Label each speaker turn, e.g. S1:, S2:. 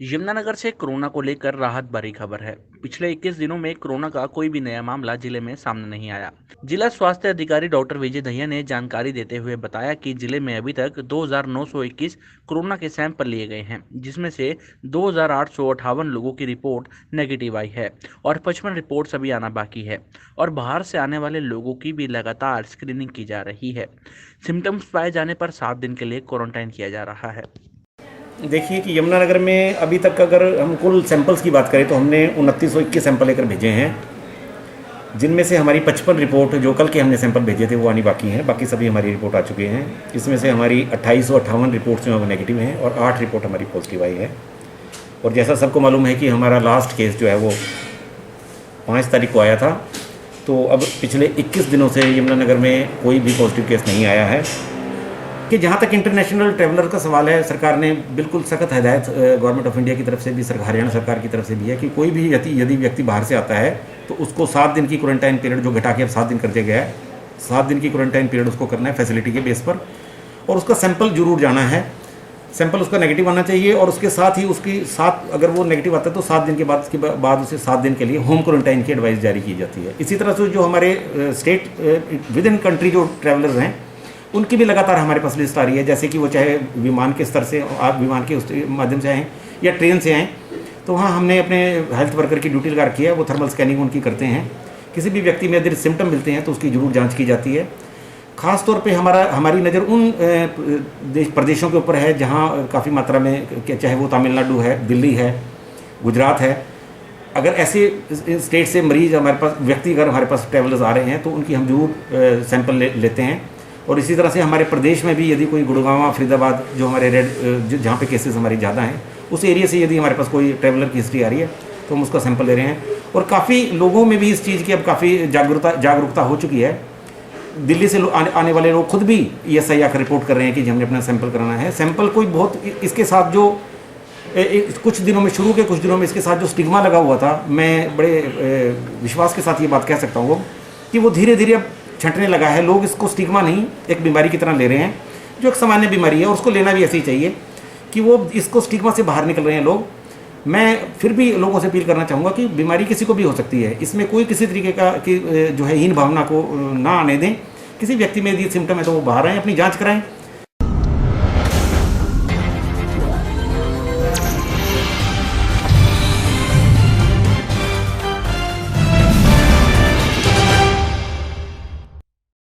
S1: यमुनानगर से कोरोना को लेकर राहत भरी खबर है। पिछले 21 दिनों में कोरोना का कोई भी नया मामला जिले में सामने नहीं आया। जिला स्वास्थ्य अधिकारी डॉक्टर विजय दहिया ने जानकारी देते हुए बताया कि जिले में अभी तक 2,921 कोरोना के सैंपल लिए गए हैं, जिसमें से 2,858 लोगों की रिपोर्ट नेगेटिव आई है और 55 रिपोर्ट्स अभी आना बाकी है और बाहर से आने वाले लोगों की भी लगातार स्क्रीनिंग की जा रही है। सिम्टम्स पाए जाने पर 7 दिन के लिए क्वारंटाइन किया जा रहा है।
S2: देखिए कि यमुनानगर में अभी तक अगर हम कुल सैंपल्स की बात करें तो हमने 2921 सैंपल लेकर भेजे हैं, जिनमें से हमारी 55 रिपोर्ट जो कल के हमने सैंपल भेजे थे वो आनी बाकी हैं। बाकी सभी हमारी रिपोर्ट आ चुके हैं। इसमें से हमारी 2858 रिपोर्ट्स जो है वो नेगेटिव हैं और 8 रिपोर्ट हमारी पॉजिटिव आई है। और जैसा सबको मालूम है कि हमारा लास्ट केस जो है वो 5 तारीख को आया था, तो अब पिछले 21 दिनों से यमुनानगर में कोई भी पॉजिटिव केस नहीं आया है। कि जहाँ तक इंटरनेशनल ट्रैवलर का सवाल है, सरकार ने बिल्कुल सख्त हदायत गवर्नमेंट ऑफ इंडिया की तरफ से भी, हरियाणा सरकार की तरफ से भी है कि कोई भी यदि व्यक्ति बाहर से आता है तो उसको 7 दिन की क्वारंटाइन पीरियड जो घटा के अब 7 दिन कर दिया गया है, 7 दिन की क्वारंटाइन पीरियड उसको करना है फैसिलिटी के बेस पर, और उसका सैंपल जरूर जाना है। सैंपल उसका नेगेटिव आना चाहिए और उसके साथ ही उसकी साथ अगर वो नेगेटिव आता है तो 7 दिन के बाद उसे 7 दिन के लिए होम क्वारंटाइन की एडवाइस जारी की जाती है। इसी तरह से जो हमारे स्टेट विद इन कंट्री जो ट्रैवलर्स हैं उनकी भी लगातार हमारे पास लिस्ट आ रही है, जैसे कि वो चाहे विमान के स्तर से, आप विमान के उस माध्यम से आएँ या ट्रेन से आएँ, तो वहाँ हमने अपने हेल्थ वर्कर की ड्यूटी लगा रखी है। वो थर्मल स्कैनिंग उनकी करते हैं। किसी भी व्यक्ति में यदि सिम्टम मिलते हैं तो उसकी जरूर जांच की जाती है। ख़ास तौर पे हमारी नज़र उन प्रदेशों के ऊपर है जहाँ काफ़ी मात्रा में, चाहे वो तमिलनाडु है, दिल्ली है, गुजरात है। अगर ऐसे स्टेट से मरीज़ हमारे पास, व्यक्ति अगर हमारे पास ट्रैवलर्स आ रहे हैं तो उनकी हम जरूर सैंपल लेते हैं। और इसी तरह से हमारे प्रदेश में भी यदि कोई गुड़गांव, फरीदाबाद जो हमारे जहाँ पे केसेस हमारी ज़्यादा हैं, उस एरिया से यदि हमारे पास कोई ट्रैवलर की हिस्ट्री आ रही है तो हम उसका सैंपल ले रहे हैं। और काफ़ी लोगों में भी इस चीज़ की अब काफ़ी जागरूकता हो चुकी है। दिल्ली से आने वाले लोग खुद भी ESI आकर रिपोर्ट कर रहे हैं कि हमने अपना सैंपल कराना है। सैंपल कोई बहुत, इसके साथ जो कुछ दिनों में, शुरू के कुछ दिनों में इसके साथ जो स्टिग्मा लगा हुआ था, मैं बड़े विश्वास के साथ ये बात कह सकता हूँ कि वो धीरे धीरे अब छंटने लगा है। लोग इसको स्टिग्मा नहीं, एक बीमारी की तरह ले रहे हैं, जो एक सामान्य बीमारी है और उसको लेना भी ऐसे ही चाहिए कि वो इसको स्टिग्मा से बाहर निकल रहे हैं लोग। मैं फिर भी लोगों से अपील करना चाहूँगा कि बीमारी किसी को भी हो सकती है, इसमें कोई किसी तरीके का जो है हीन भावना को ना आने दें। किसी व्यक्ति में यदि सिम्टम है तो वो बाहर आएँ, अपनी जांच कराएं।